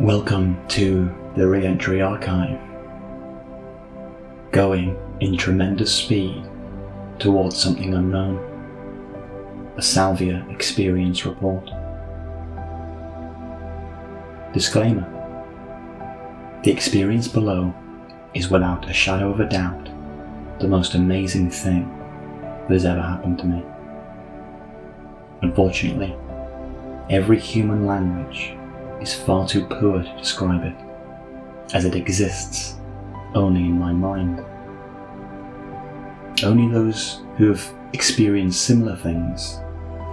Welcome to the Re-Entry Archive, going in tremendous speed towards something unknown. A Salvia experience report. Disclaimer: the experience below is without a shadow of a doubt the most amazing thing that has ever happened to me. Unfortunately, every human language is far too poor to describe it, as it exists only in my mind. Only those who have experienced similar things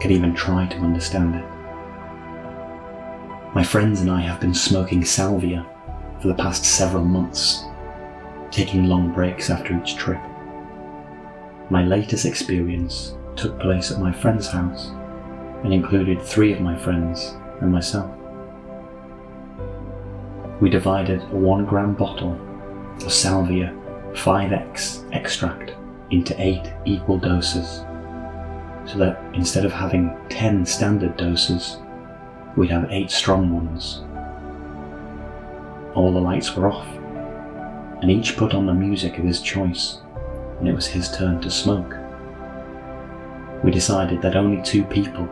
can even try to understand it. My friends and I have been smoking Salvia for the past several months, taking long breaks after each trip. My latest experience took place at my friend's house and included 3 of my friends and myself. We divided a 1 gram bottle of Salvia 5x extract into 8 equal doses, so that instead of having 10 standard doses, we'd have 8 strong ones. All the lights were off, and each put on the music of his choice, and it was his turn to smoke. We decided that only 2 people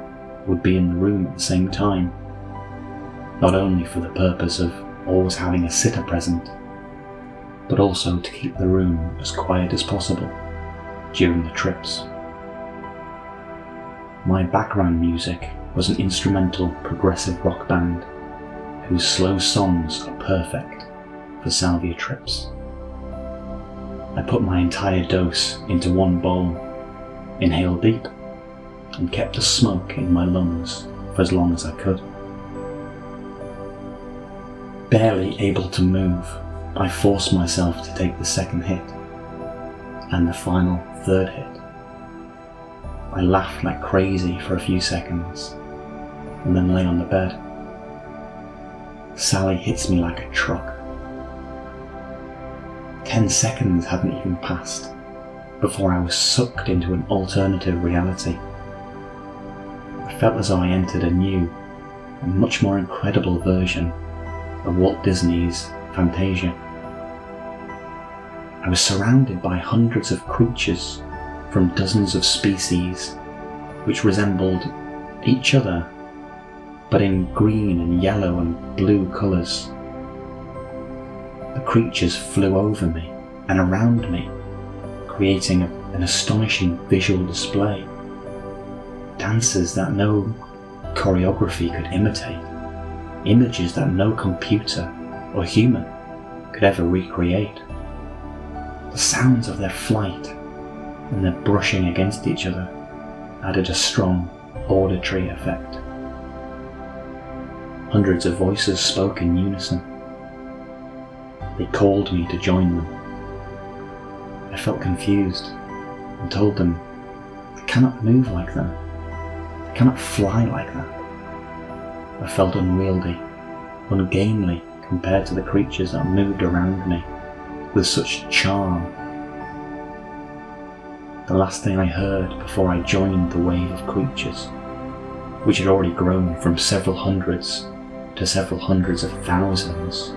would be in the room at the same time, not only for the purpose of always having a sitter present, but also to keep the room as quiet as possible during the trips. My background music was an instrumental progressive rock band whose slow songs are perfect for Salvia trips. I put my entire dose into 1 bowl, inhaled deep, and kept the smoke in my lungs for as long as I could. Barely able to move, I forced myself to take the 2nd hit, and the final 3rd hit. I laughed like crazy for a few seconds, and then lay on the bed. Sally hits me like a truck. 10 seconds hadn't even passed before I was sucked into an alternative reality. I felt as though I entered a new and much more incredible version of Walt Disney's Fantasia. I was surrounded by hundreds of creatures from dozens of species which resembled each other, but in green and yellow and blue colours. The creatures flew over me and around me, creating an astonishing visual display. Dances that no choreography could imitate. Images that no computer or human could ever recreate. The sounds of their flight and their brushing against each other added a strong auditory effect. Hundreds of voices spoke in unison. They called me to join them. I felt confused and told them, I cannot move like them. I cannot fly like that. I felt unwieldy, ungainly compared to the creatures that moved around me with such charm. The last thing I heard before I joined the wave of creatures, which had already grown from several hundreds to several hundreds of thousands,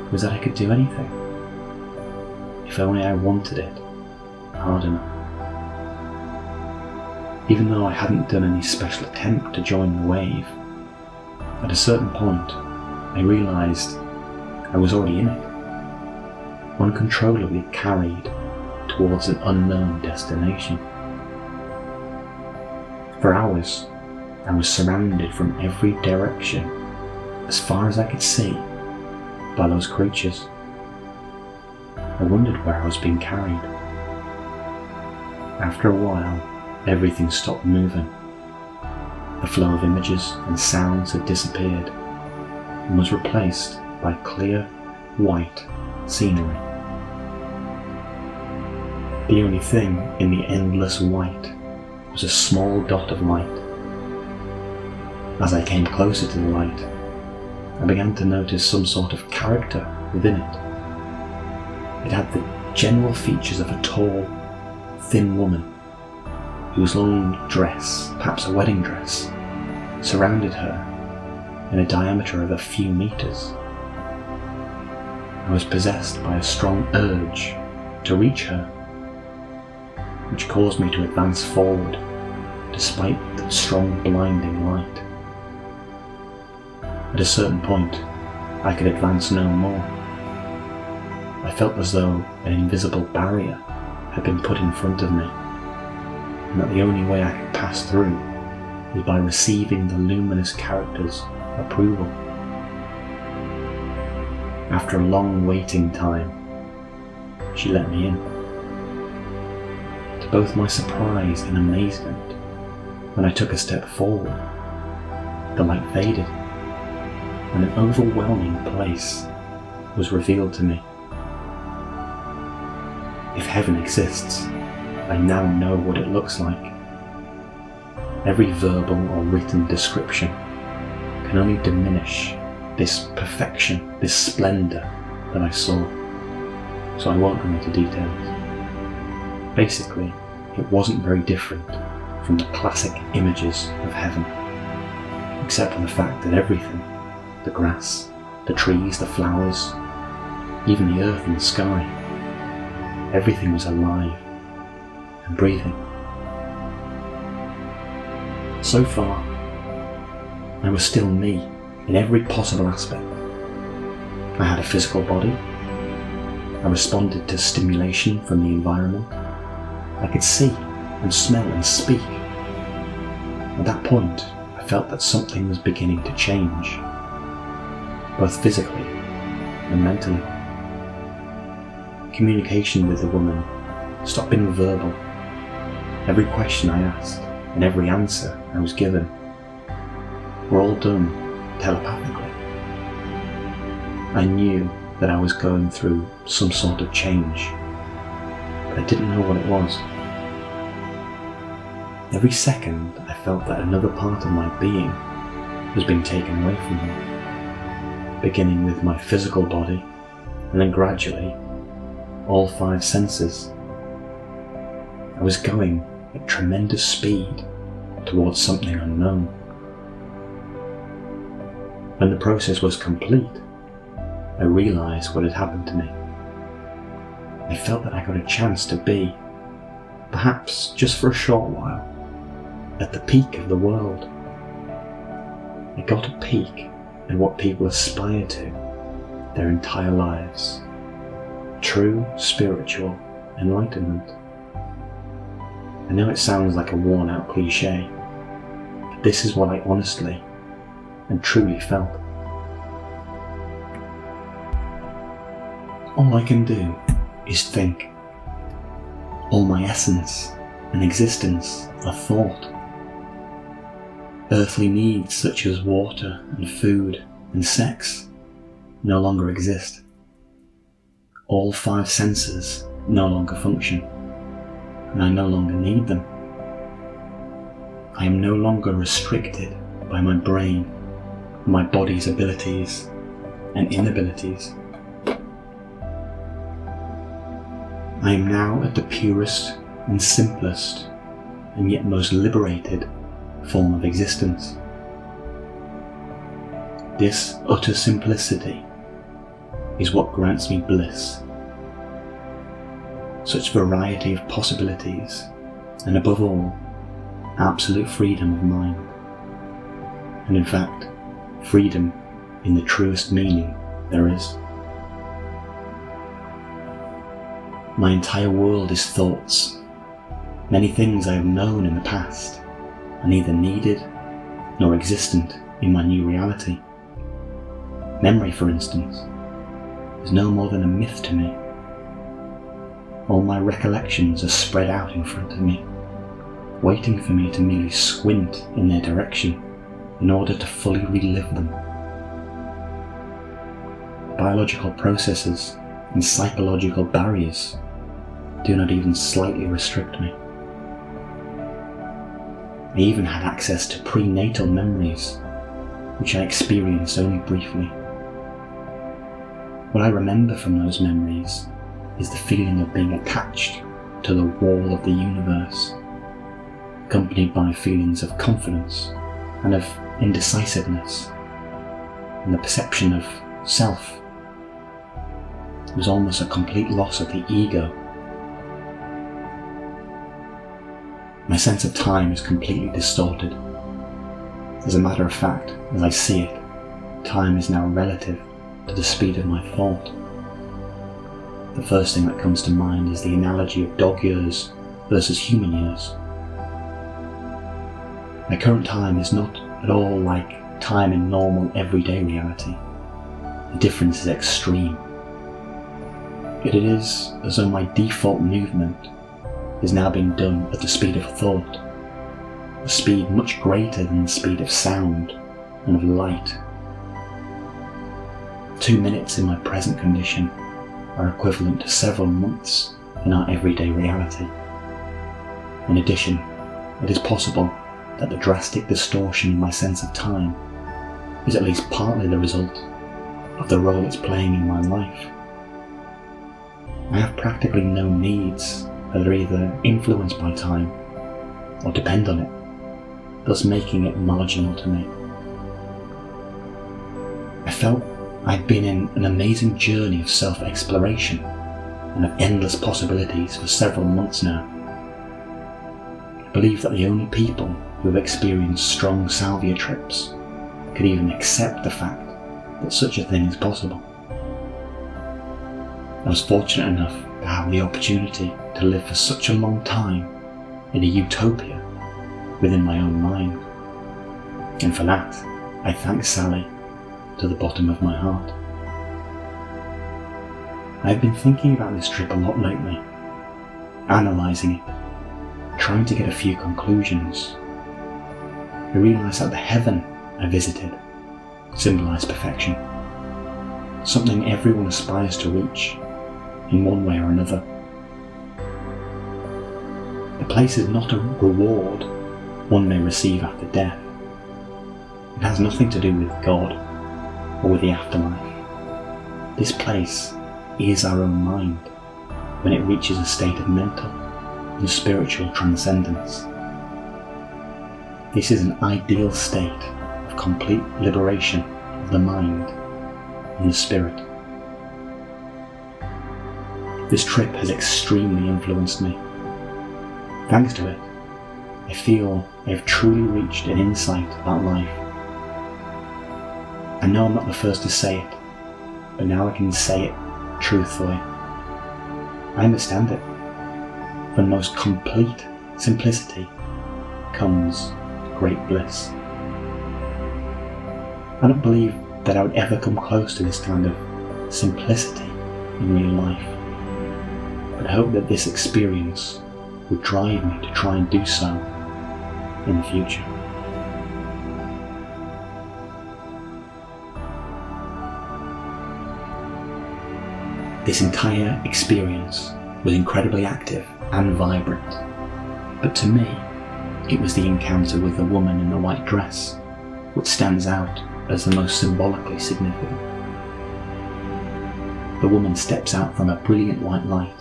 was that I could do anything, if only I wanted it hard enough. Even though I hadn't done any special attempt to join the wave, at a certain point, I realised I was already in it, uncontrollably carried towards an unknown destination. For hours, I was surrounded from every direction, as far as I could see, by those creatures. I wondered where I was being carried. After a while, everything stopped moving. The flow of images and sounds had disappeared and was replaced by clear, white scenery. The only thing in the endless white was a small dot of light. As I came closer to the light, I began to notice some sort of character within it. It had the general features of a tall, thin woman whose long dress, perhaps a wedding dress, surrounded her in a diameter of a few meters. I was possessed by a strong urge to reach her, which caused me to advance forward despite the strong blinding light. At a certain point, I could advance no more. I felt as though an invisible barrier had been put in front of me, and that the only way I could pass through was by receiving the luminous character's approval. After a long waiting time, she let me in. To both my surprise and amazement, when I took a step forward, the light faded, and an overwhelming place was revealed to me. If heaven exists, I now know what it looks like. Every verbal or written description can only diminish this perfection, this splendour that I saw, so I won't go into details. Basically, it wasn't very different from the classic images of heaven, except for the fact that everything, the grass, the trees, the flowers, even the earth and the sky, everything was alive and breathing. So far, I was still me in every possible aspect. I had a physical body. I responded to stimulation from the environment. I could see and smell and speak. At that point, I felt that something was beginning to change, both physically and mentally. Communication with the woman stopped being verbal. Every question I asked and every answer I was given were all done telepathically. I knew that I was going through some sort of change, but I didn't know what it was. Every second I felt that another part of my being was being taken away from me, beginning with my physical body and then gradually all 5 senses. I was going at tremendous speed towards something unknown. When the process was complete, I realised what had happened to me. I felt that I got a chance to be, perhaps just for a short while, at the peak of the world. I got a peek at what people aspire to their entire lives. True spiritual enlightenment. I know it sounds like a worn-out cliche, but this is what I honestly and truly felt. All I can do is think. All my essence and existence are thought. Earthly needs such as water and food and sex no longer exist. All 5 senses no longer function, and I no longer need them. I am no longer restricted by my brain, my body's abilities and inabilities. I am now at the purest and simplest and yet most liberated form of existence. This utter simplicity is what grants me bliss. Such variety of possibilities, and above all, absolute freedom of mind. And in fact, freedom in the truest meaning there is. My entire world is thoughts. Many things I have known in the past are neither needed nor existent in my new reality. Memory, for instance, is no more than a myth to me. All my recollections are spread out in front of me, waiting for me to merely squint in their direction in order to fully relive them. Biological processes and psychological barriers do not even slightly restrict me. I even had access to prenatal memories, which I experienced only briefly. What I remember from those memories is the feeling of being attached to the wall of the universe, accompanied by feelings of confidence and of indecisiveness, and the perception of self. It was almost a complete loss of the ego. My sense of time is completely distorted. As a matter of fact, as I see it, time is now relative to the speed of my thought. The first thing that comes to mind is the analogy of dog years versus human years. My current time is not at all like time in normal everyday reality. The difference is extreme. Yet it is as though my default movement is now being done at the speed of thought, a speed much greater than the speed of sound and of light. 2 minutes in my present condition are equivalent to several months in our everyday reality. In addition, it is possible that the drastic distortion in my sense of time is at least partly the result of the role it's playing in my life. I have practically no needs that are either influenced by time or depend on it, thus making it marginal to me. I felt I'd been in an amazing journey of self-exploration and of endless possibilities for several months now. I believe that the only people who have experienced strong Salvia trips could even accept the fact that such a thing is possible. I was fortunate enough to have the opportunity to live for such a long time in a utopia within my own mind, and for that I thank Sally to the bottom of my heart. I've been thinking about this trip a lot lately, analysing it, trying to get a few conclusions. I realised that the heaven I visited symbolised perfection, something everyone aspires to reach in one way or another. The place is not a reward one may receive after death. It has nothing to do with God or with the afterlife. This place is our own mind when it reaches a state of mental and spiritual transcendence. This is an ideal state of complete liberation of the mind and the spirit. This trip has extremely influenced me. Thanks to it, I feel I have truly reached an insight about life. I know I'm not the first to say it, but now I can say it truthfully. I understand it. From the most complete simplicity comes great bliss. I don't believe that I would ever come close to this kind of simplicity in real life, but I hope that this experience would drive me to try and do so in the future. This entire experience was incredibly active and vibrant, but to me, it was the encounter with the woman in the white dress which stands out as the most symbolically significant. The woman steps out from a brilliant white light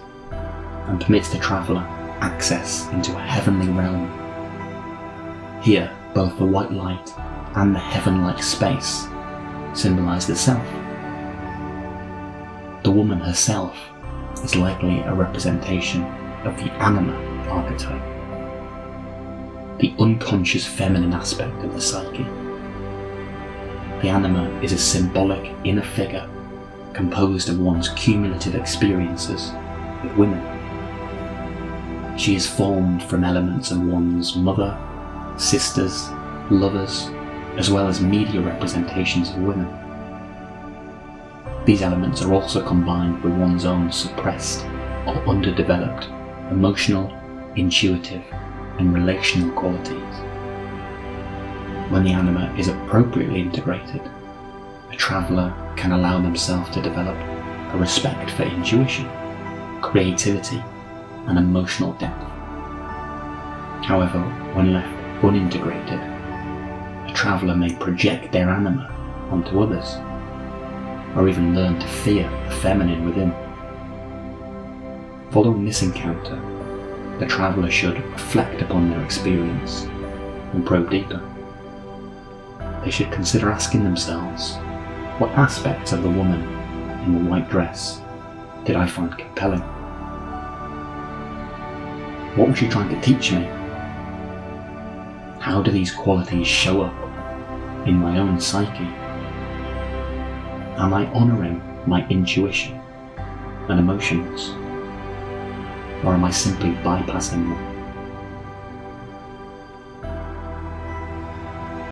and permits the traveller access into a heavenly realm. Here, both the white light and the heaven-like space symbolise the self. The woman herself is likely a representation of the anima archetype, the unconscious feminine aspect of the psyche. The anima is a symbolic inner figure composed of one's cumulative experiences with women. She is formed from elements of one's mother, sisters, lovers, as well as media representations of women. These elements are also combined with one's own suppressed or underdeveloped emotional, intuitive, and relational qualities. When the anima is appropriately integrated, a traveller can allow themselves to develop a respect for intuition, creativity, and emotional depth. However, when left unintegrated, a traveller may project their anima onto others, or even learn to fear the feminine within. Following this encounter, the traveller should reflect upon their experience and probe deeper. They should consider asking themselves What aspects of the woman in the white dress did I find compelling? What was she trying to teach me? How do these qualities show up in my own psyche? Am I honouring my intuition and emotions? Or am I simply bypassing them?